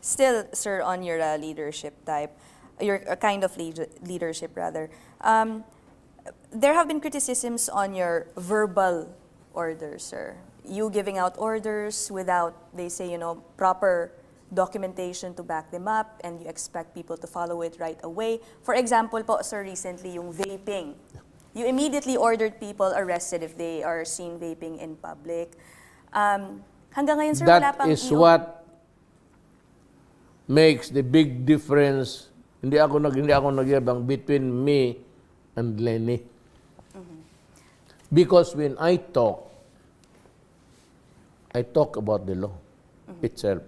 Still, sir, on your leadership type, your kind of leadership rather, there have been criticisms on your verbal orders, sir. You giving out orders without, they say, proper documentation to back them up, and you expect people to follow it right away. For example po, sir, recently yung vaping. You immediately ordered people arrested if they are seen vaping in public. Hanggang ngayon, sir, wala pang That is what makes the big difference. Hindi ako nagyabang between me and Lenny. Because when I talk about the law itself.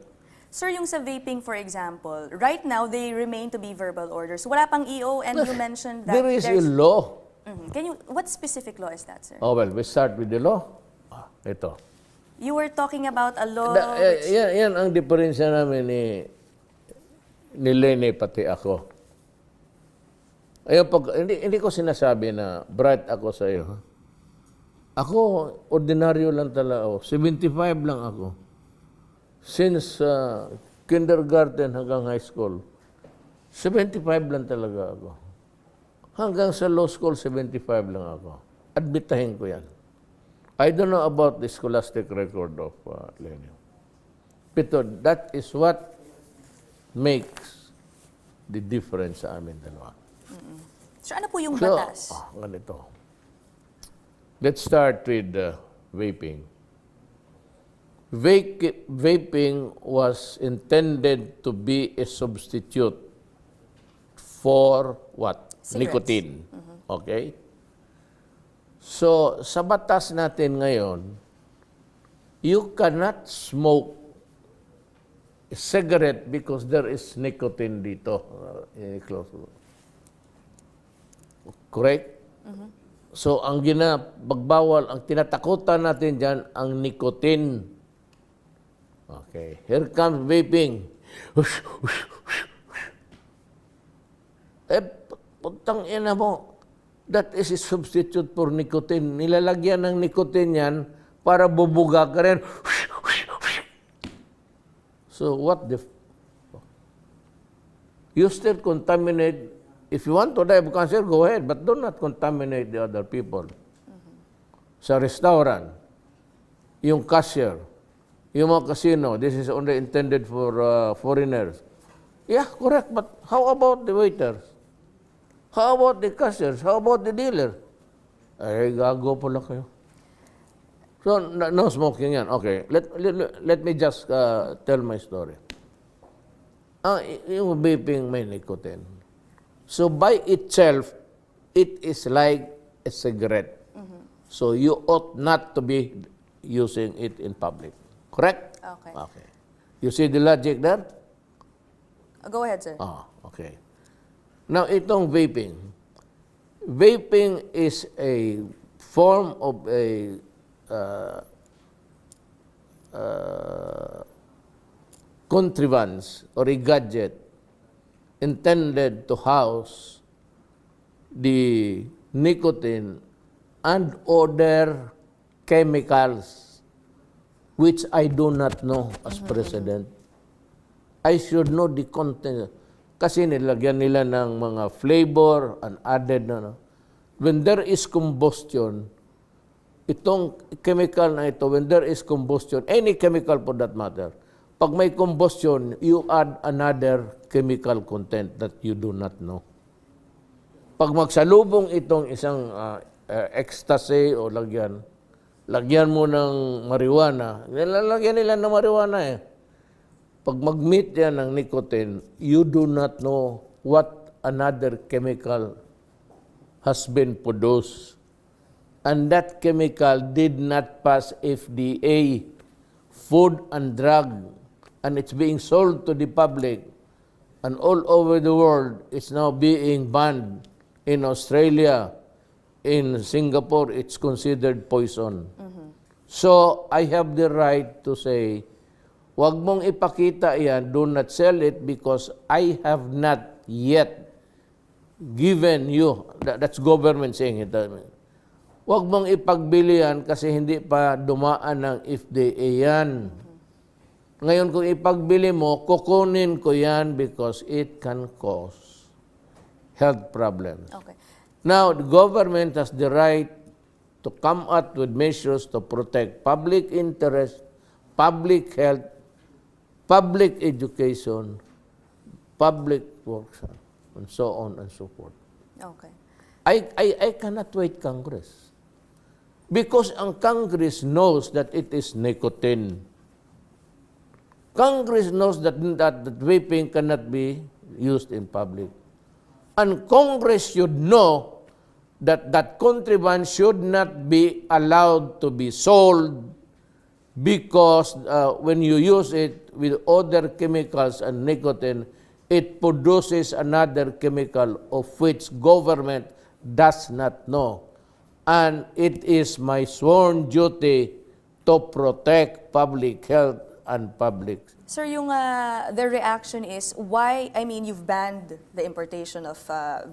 Sir, yung sa vaping, for example, right now, they remain to be verbal orders. Wala pang EO, and you mentioned that there is a law. What specific law is that, sir? Oh, well, we start with the law. Ito. You were talking about a law Yan ang diferensya namin ni Lenny pati ako. Ayun, hindi ko sinasabi na bright ako sa iyo. Ako, ordinaryo lang talaga ako. 75 lang ako. Since kindergarten hanggang high school, 75 lang talaga ako. Hanggang sa law school, 75 lang ako. Admitahin ko yan. I don't know about the scholastic record of Lenny. Pero that is what makes the difference sa amin dalawa. So ano po yung batas? Ganito. Let's start with vaping. Vaping was intended to be a substitute for what? Cigarettes. Nicotine. Okay? So, sa batas natin ngayon, you cannot smoke a cigarette because there is nicotine dito. Correct? So, ang pagbawal, ang tinatakutan natin dyan, ang nicotine. Okay. Here comes vaping. Puntang ina mo, that is a substitute for nicotine. Nilalagyan ng nicotine yan para bubuga ka rin. So, what the... You still contaminate. If you want to die of cancer, go ahead, but do not contaminate the other people. Sa restaurant, yung cashier, yung mga casino, this is only intended for foreigners. Yeah, correct, but how about the waiters? How about the cashiers? How about the dealer? Ay, gago pala kayo. So, no smoking yan. Okay, let me just tell my story. Yung vaping may nicotine. So, by itself, it is like a cigarette. So, you ought not to be using it in public. Correct? Okay. Okay. You see the logic there? Go ahead, sir. Okay. Now, itong vaping. Vaping is a form of a contrivance or a gadget intended to house the nicotine and other chemicals which I do not know as President. I should know the content. Kasi nilagyan nila ng mga flavor and added na. When there is combustion, itong chemical na ito, when there is combustion, any chemical for that matter, pag may combustion, you add another chemical content that you do not know. Pag magsalubong itong isang ecstasy o lagyan mo ng marijuana, nilalagyan nila ng marijuana eh. Pag mag-meet yan ng nicotine, you do not know what another chemical has been produced. And that chemical did not pass FDA, Food and Drug, and it's being sold to the public. And all over the world, it's now being banned. In Australia, in Singapore, it's considered poison. So, I have the right to say, wag mong ipakita yan, do not sell it because I have not yet given you, that's government saying it. Wag mong ipagbili yan kasi hindi pa dumaan ng FDA yan. Ngayon, kung ipagbili mo, kukunin ko yan because it can cause health problems. Okay. Now, the government has the right to come out with measures to protect public interest, public health, public education, public works, and so on and so forth. Okay. I cannot wait Congress. Because ang Congress knows that it is nicotine. Congress knows that vaping cannot be used in public. And Congress should know that contraband should not be allowed to be sold because when you use it with other chemicals and nicotine, it produces another chemical of which government does not know. And it is my sworn duty to protect public health and public. Sir, yung the reaction is why, I mean, you've banned the importation of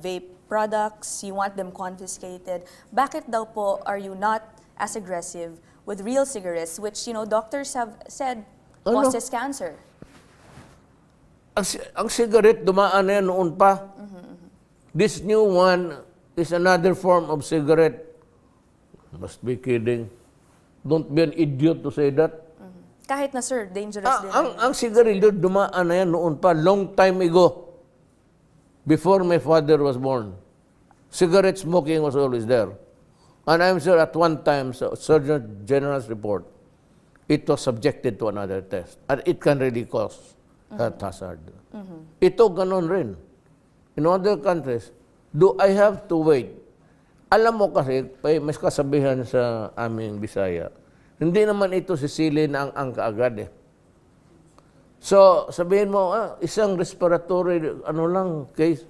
vape products, you want them confiscated. Bakit daw po are you not as aggressive with real cigarettes, which, you know, doctors have said causes cancer? Ang cigarette, dumaan na yan noon pa. This new one is another form of cigarette. Must be kidding. Don't be an idiot to say that. Kahit na, sir, dangerous din. Ang cigarillo, dumaan na yan noon pa, long time ago. Before my father was born. Cigarette smoking was always there. And I'm sure at one time, so Surgeon General's report, it was subjected to another test. And it can really cause health hazard. Ito ganon rin. In other countries, do I have to wait? Alam mo kasi, mas kasabihan sa aming Bisaya, hindi naman ito sisilin ang kaagad eh. So, sabihin mo, isang respiratory, case,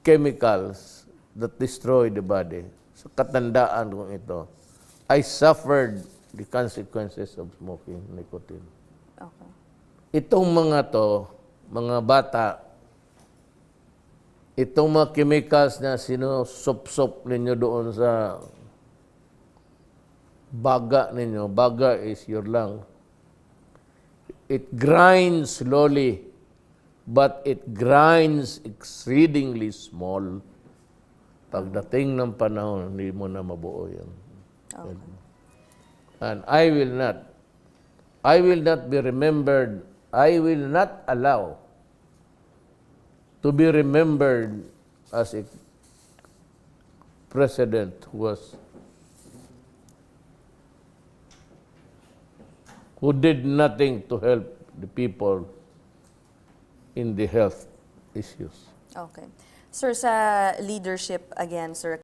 chemicals that destroy the body. Sa katandaan kong ito, I suffered the consequences of smoking nicotine. Okay. Itong mga to, mga bata, itong mga chemicals na sinusup-sup ninyo doon sa baga ninyo, baga is your lung. It grinds slowly, but it grinds exceedingly small. Pagdating ng panahon, hindi mo na mabuo yan. Okay. And I will not be remembered, I will not allow to be remembered as a president who did nothing to help the people in the health issues. Okay. Sir, sa leadership again, sir,